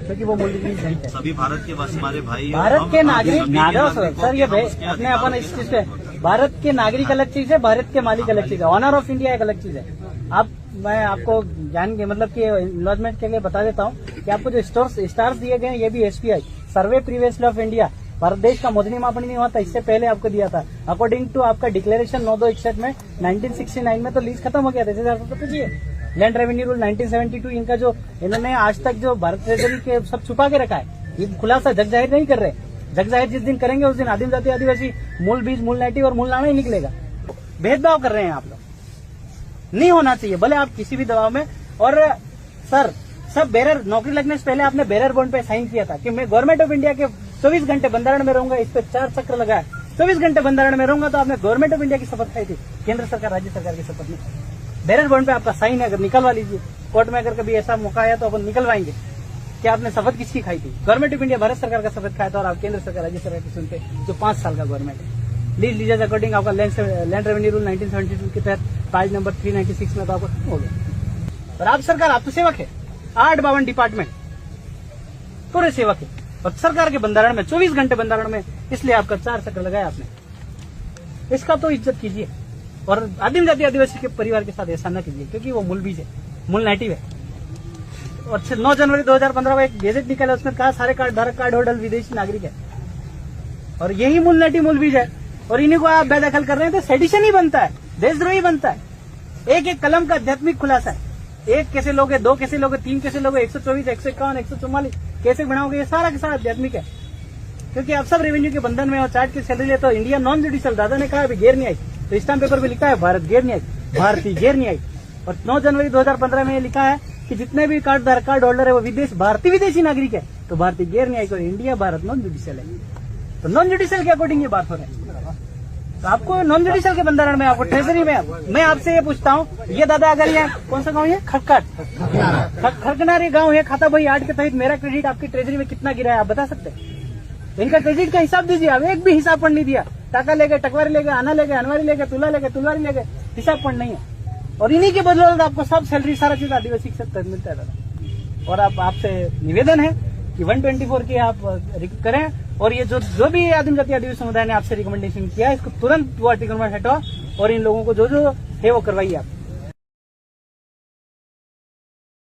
क्योंकि वो मूल बीज नहीं है। सभी भारत के बस हमारे भाई, भारत के नागरिक सर ये अपने अपन इस चीज पे, भारत के नागरिक अलग चीज है, भारत के मालिक अलग चीज है, ऑनर ऑफ इंडिया एक अलग चीज है। आप मैं आपको जान के मतलब कि इन्वेस्टमेंट के लिए बता देता हूँ कि आपको जो स्टार्स दिए गए ये भी SPI survey previously of India Bharat देश का मोजनी मापनी नहीं हुआ था, इससे पहले आपको दिया था। अकॉर्डिंग टू आपका डिक्लेरेशन 9/2/61 में 1969 में तो लीज खत्म हो गया था, जैसे आपको पता चाहिए। लैंड रेवेन्यू रूल 1972 इनका जो इन्होंने आज तक जो भारत ट्रेजरी के सब छुपा के रखा है, ये खुलासा जग जाहिर नहीं कर रहे। जग जाहिर जिस दिन करेंगे उस दिन आदिम जाति आदिवासी मूल बीज मूल नाइटी और मूल नाना ही निकलेगा। भेदभाव कर रहे हैं आप लोग, नहीं होना चाहिए भले आप किसी भी दबाव में। और सर सब बेरर नौकरी लगने से पहले आपने बेरर बॉन्ड पे साइन किया था कि मैं गवर्नमेंट ऑफ इंडिया के 24 घंटे बंधारण में रहूंगा, इस पे 4 चक्र लगाया। 24 घंटे बंधारण में रहूंगा तो आपने गवर्नमेंट ऑफ इंडिया की शपथ खाई थी, केंद्र सरकार राज्य सरकार की शपथ में। बेरर बॉन्ड पे आपका साइन है, अगर निकलवा लीजिए। कोर्ट में अगर कभी ऐसा मौका आया तो अपन निकलवाएंगे कि आपने शपथ किसकी खाई थी। गवर्नमेंट ऑफ इंडिया भारत सरकार का शपथ खाया था और आप केंद्र सरकार राज्य सरकार की सुनते जो 5 साल का गवर्नमेंट है। लीज लीजेज अकॉर्डिंग आपका लैंड रेवेन्यू रूल 1972 के तहत पेज नंबर 396 में तो आपको हो गया। और आप सरकार, आप तो सेवक है, 852 डिपार्टमेंट पूरे सेवक है और सरकार के बंधारण में 24 घंटे बंधारण में, इसलिए आपका 4 चक्र लगाया आपने। इसका तो इज्जत कीजिए और आदिम जाति आदिवासी के परिवार के साथ ऐसा न कीजिए, क्योंकि वो मूल बीज है, मूल नेटिव है। और 9 जनवरी 2015 में एक गेजेट निकाला, उसमें कहा सारे कार्ड धारक कार्ड होल्डर विदेशी नागरिक है और यही मूल नेटिव मूल बीज है। और इन्हीं को आप बेदखल कर रहे हैं तो सेडिशन ही बनता है, देशद्रोही बनता है। एक एक कलम का आध्यात्मिक खुलासा है। 1 कैसे लोगे, 2 कैसे लोगे, 3 कैसे लोगे, 124, 151, 144 कैसे बनाओगे, ये सारा के सारा आध्यात्मिक है। क्योंकि आप सब रेवेन्यू के बंधन में और चार्ट की सैलरी ले तो इंडिया नॉन जुडिशियल, दादा ने कहा अभी गैर न्यायिक, तो स्टाम्प पेपर पे लिखा है भारत गैर न्यायिक, भारतीय गैर न्यायिक। और 9 जनवरी 2015 में लिखा है कि जितने भी कार्ड होल्डर है वो भारतीय विदेशी नागरिक है, तो भारतीय गैर न्यायिक और इंडिया भारत नॉन जुडिशियल है। तो नॉन जुडिशियल के अकॉर्डिंग ये बात हो रहा है। तो आपको नॉन जुडिशियल के बंधारण में, आपको ट्रेजरी में, मैं आपसे ये पूछता हूँ, ये दादा अगर ये कौन सा गांव है, खरकनारी गांव है, खाता भाई 8 के तहत मेरा क्रेडिट आपकी ट्रेजरी में कितना गिरा है आप बता सकते हैं? इनका क्रेडिट का हिसाब दीजिए। आप एक भी हिसाब पढ़ नहीं दिया। टाका ले गए, टकवारी ले गए, आना ले गए, अनवारी ले गए, तुला ले गए, तुलवारी ले गए, हिसाब पढ़ नहीं है। और इन्हीं के बदौलत आपको सब सैलरी सारा चीज आदिवासी के साथ मिलता है दादा। और आपसे निवेदन है कि 124 की आप करें और ये जो भी आदिम जाति आदिवासी समुदाय ने आपसे रिकमेंडेशन किया है, इसको तुरंत वो आर्टिकल में हटाओ और इन लोगों को जो है वो करवाइए आप।